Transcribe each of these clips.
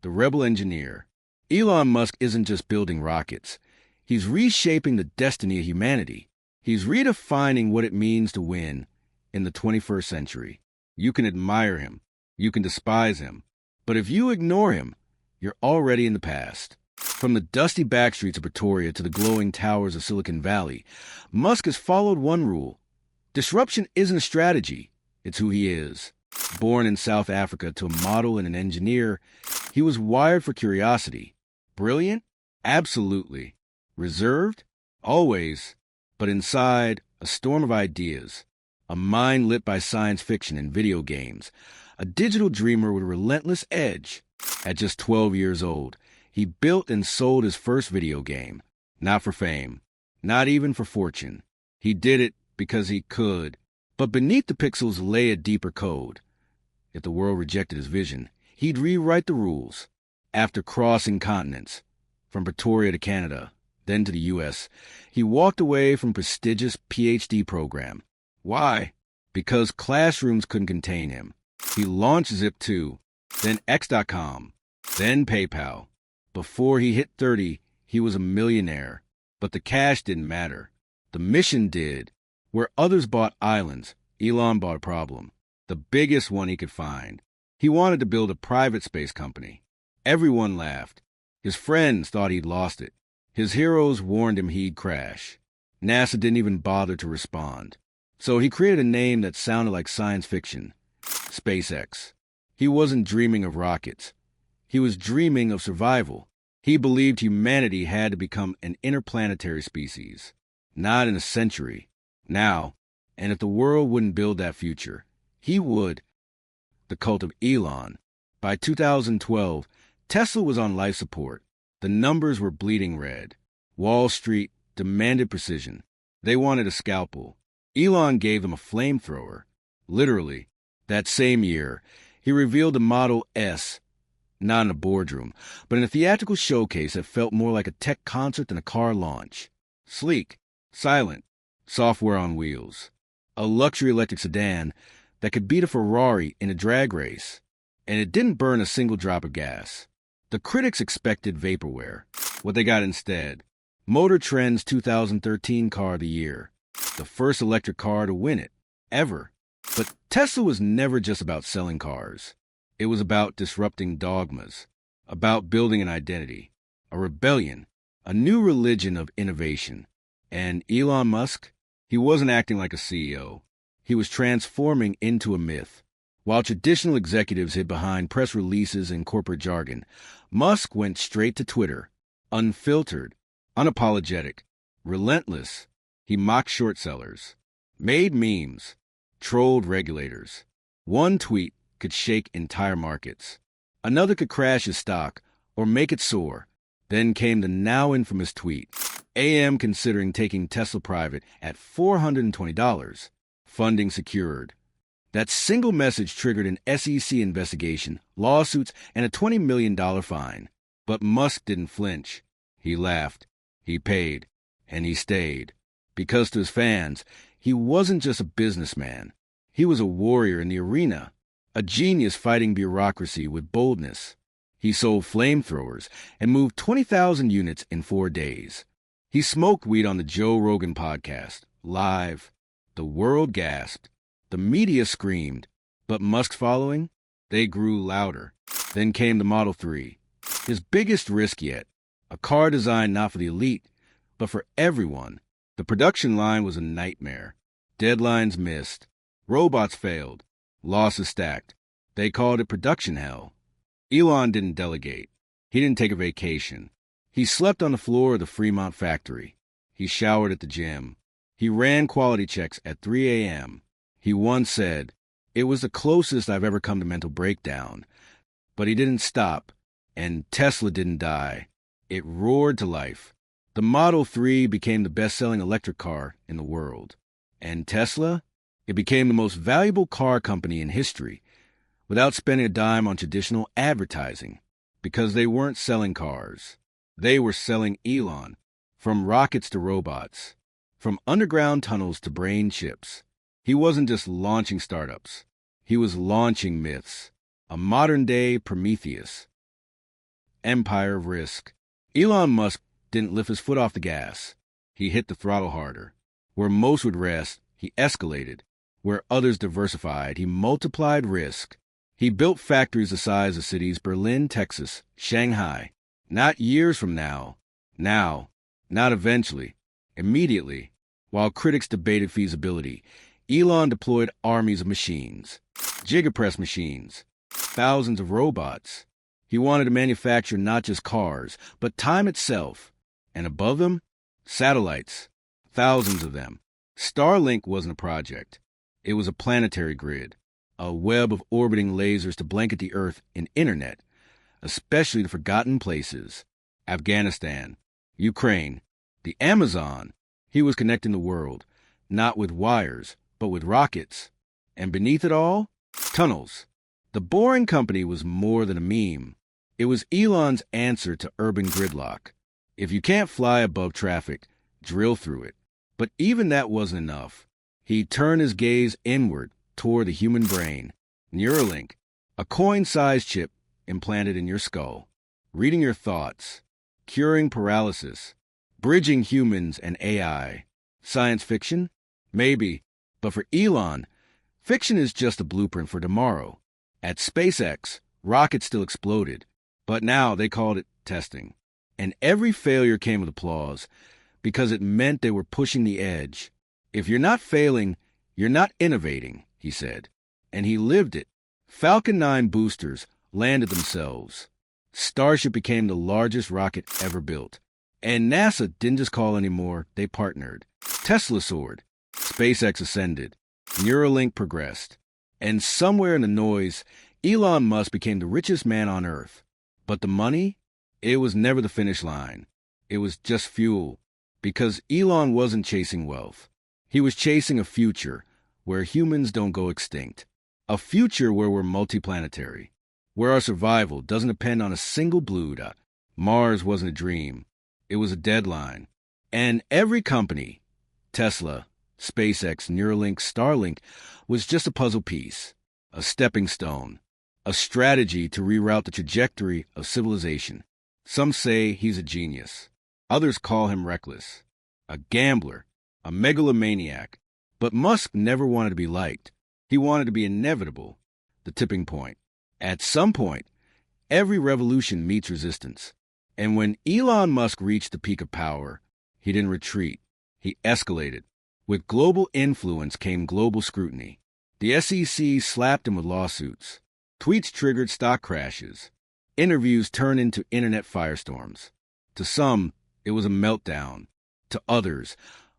the rebel engineer. Elon Musk isn't just building rockets. He's reshaping the destiny of humanity. He's redefining what it means to win in the 21st century. You can admire him. You can despise him. But if you ignore him, you're already in the past. From the dusty backstreets of Pretoria to the glowing towers of Silicon Valley, Musk has followed one rule. Disruption isn't a strategy. It's who he is. Born in South Africa to a model and an engineer, he was wired for curiosity. Brilliant? Absolutely. Reserved? Always. But inside, a storm of ideas. A mind lit by science fiction and video games. A digital dreamer with a relentless edge. At just 12 years old, he built and sold his first video game. Not for fame. Not even for fortune. He did it because he could. But beneath the pixels lay a deeper code. If the world rejected his vision, he'd rewrite the rules. After crossing continents, from Pretoria to Canada, then to the U.S., he walked away from a prestigious PhD program. Why? Because classrooms couldn't contain him. He launched Zip2, then X.com, then PayPal. Before he hit 30, he was a millionaire. But the cash didn't matter. The mission did. Where others bought islands, Elon bought a problem. The biggest one he could find. He wanted to build a private space company. Everyone laughed. His friends thought he'd lost it. His heroes warned him he'd crash. NASA didn't even bother to respond. So he created a name that sounded like science fiction. SpaceX. He wasn't dreaming of rockets. He was dreaming of survival. He believed humanity had to become an interplanetary species. Not in a century. Now. And if the world wouldn't build that future, he would. The cult of Elon. By 2012, Tesla was on life support. The numbers were bleeding red. Wall Street demanded precision. They wanted a scalpel. Elon gave them a flamethrower. Literally. That same year, he revealed a Model S, not in a boardroom, but in a theatrical showcase that felt more like a tech concert than a car launch. Sleek, silent, software on wheels. A luxury electric sedan that could beat a Ferrari in a drag race. And it didn't burn a single drop of gas. The critics expected vaporware. What they got instead? Motor Trend's 2013 Car of the Year. The first electric car to win it, ever. But Tesla was never just about selling cars. It was about disrupting dogmas, about building an identity, a rebellion, a new religion of innovation. And Elon Musk, he wasn't acting like a CEO. He was transforming into a myth. While traditional executives hid behind press releases and corporate jargon, Musk went straight to Twitter, unfiltered, unapologetic, relentless. He mocked short sellers, made memes, trolled regulators. One tweet could shake entire markets. Another could crash his stock or make it soar. Then came the now infamous tweet. AM considering taking Tesla private at $420. Funding secured. That single message triggered an SEC investigation, lawsuits, and a $20 million fine. But Musk didn't flinch. He laughed. He paid. And he stayed. Because to his fans, he wasn't just a businessman. He was a warrior in the arena. A genius fighting bureaucracy with boldness. He sold flamethrowers and moved 20,000 units in 4 days. He smoked weed on the Joe Rogan podcast, live. The world gasped. The media screamed. But Musk's following? They grew louder. Then came the Model 3. His biggest risk yet. A car designed not for the elite, but for everyone. The production line was a nightmare. Deadlines missed. Robots failed. Losses stacked. They called it production hell. Elon didn't delegate. He didn't take a vacation. He slept on the floor of the Fremont factory. He showered at the gym. He ran quality checks at 3 a.m. He once said, "It was the closest I've ever come to mental breakdown." But he didn't stop. And Tesla didn't die. It roared to life. The Model 3 became the best-selling electric car in the world. And Tesla? It became the most valuable car company in history, without spending a dime on traditional advertising, because they weren't selling cars. They were selling Elon, from rockets to robots, from underground tunnels to brain chips. He wasn't just launching startups. He was launching myths, a modern-day Prometheus. empire of risk. Elon Musk didn't lift his foot off the gas. He hit the throttle harder. Where most would rest, he escalated. Where others diversified, he multiplied risk. He built factories the size of cities Berlin, Texas, Shanghai. Not years from now. Now. Not eventually. Immediately. While critics debated feasibility, Elon deployed armies of machines. Gigapress machines. Thousands of robots. He wanted to manufacture not just cars, but time itself. And above them, satellites. Thousands of them. Starlink wasn't a project. It was a planetary grid. A web of orbiting lasers to blanket the Earth in internet, especially the forgotten places. Afghanistan, Ukraine, the Amazon. He was connecting the world, not with wires, but with rockets. And beneath it all, tunnels. The Boring Company was more than a meme. It was Elon's answer to urban gridlock. If you can't fly above traffic, drill through it. But even that wasn't enough. He turned his gaze inward toward the human brain. Neuralink, a coin-sized chip implanted in your skull, reading your thoughts, curing paralysis, bridging humans and AI. Science fiction? Maybe. But for Elon, fiction is just a blueprint for tomorrow. At SpaceX, rockets still exploded, but now they called it testing. And every failure came with applause because it meant they were pushing the edge. If you're not failing, you're not innovating, he said. And he lived it. Falcon 9 boosters landed themselves. Starship became the largest rocket ever built. And NASA didn't just call anymore, they partnered. Tesla soared. SpaceX ascended. Neuralink progressed. And somewhere in the noise, Elon Musk became the richest man on Earth. But the money? It was never the finish line. It was just fuel. Because Elon wasn't chasing wealth. He was chasing a future where humans don't go extinct. A future where we're multiplanetary. Where our survival doesn't depend on a single blue dot. Mars wasn't a dream. It was a deadline. And every company, Tesla, SpaceX, Neuralink, Starlink, was just a puzzle piece, a stepping stone, a strategy to reroute the trajectory of civilization. Some say he's a genius. Others call him reckless, a gambler, a megalomaniac. But Musk never wanted to be liked. He wanted to be inevitable, the tipping point. At some point, every revolution meets resistance. And when Elon Musk reached the peak of power, he didn't retreat. He escalated. With global influence came global scrutiny. The SEC slapped him with lawsuits. Tweets triggered stock crashes. Interviews turned into internet firestorms. To some, it was a meltdown. To others,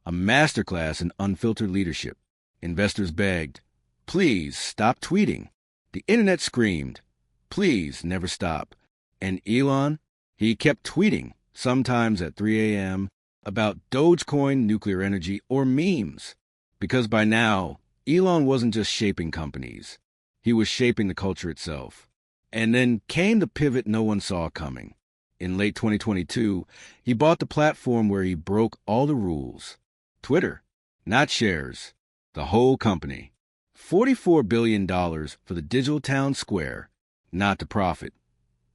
a masterclass in unfiltered leadership. Investors begged, please stop tweeting. The internet screamed, please never stop. And Elon, he kept tweeting, sometimes at 3 a.m., about Dogecoin, nuclear energy, or memes. Because by now, Elon wasn't just shaping companies. He was shaping the culture itself. And then came the pivot no one saw coming. In late 2022, he bought the platform where he broke all the rules. Twitter, not shares, the whole company. $44 billion for the digital town square, not to profit,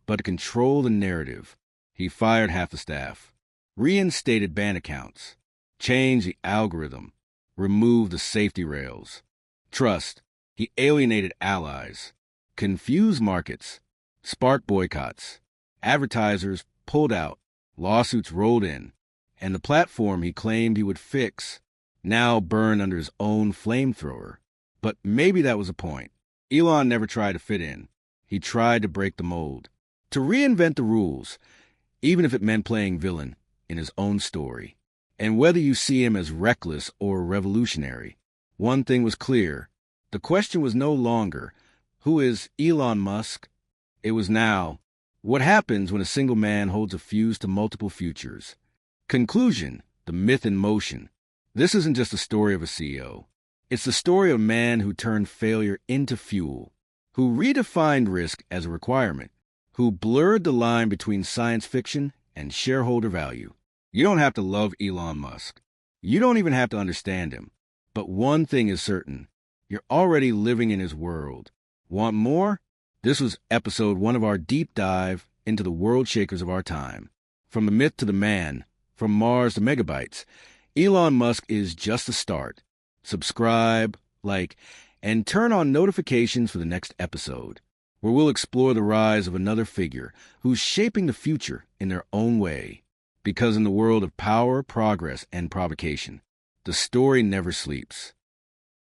but to control the narrative. He fired half the staff, reinstated ban accounts, changed the algorithm, removed the safety rails. Trust, he alienated allies, confused markets, sparked boycotts. Advertisers pulled out, lawsuits rolled in, and the platform he claimed he would fix now burned under his own flamethrower. But maybe that was the point. Elon never tried to fit in. He tried to break the mold, to reinvent the rules, even if it meant playing villain in his own story. And whether you see him as reckless or revolutionary, one thing was clear. The question was no longer, who is Elon Musk? It was now, what happens when a single man holds a fuse to multiple futures? Conclusion, the myth in motion. This isn't just a story of a CEO. It's the story of a man who turned failure into fuel, who redefined risk as a requirement, who blurred the line between science fiction and shareholder value. You don't have to love Elon Musk. You don't even have to understand him. But one thing is certain. You're already living in his world. Want more? This was episode 1 of our deep dive into the world shakers of our time. From the myth to the man, from Mars to megabytes, Elon Musk is just the start. Subscribe, like, and turn on notifications for the next episode, where we'll explore the rise of another figure who's shaping the future in their own way. Because in the world of power, progress, and provocation, the story never sleeps.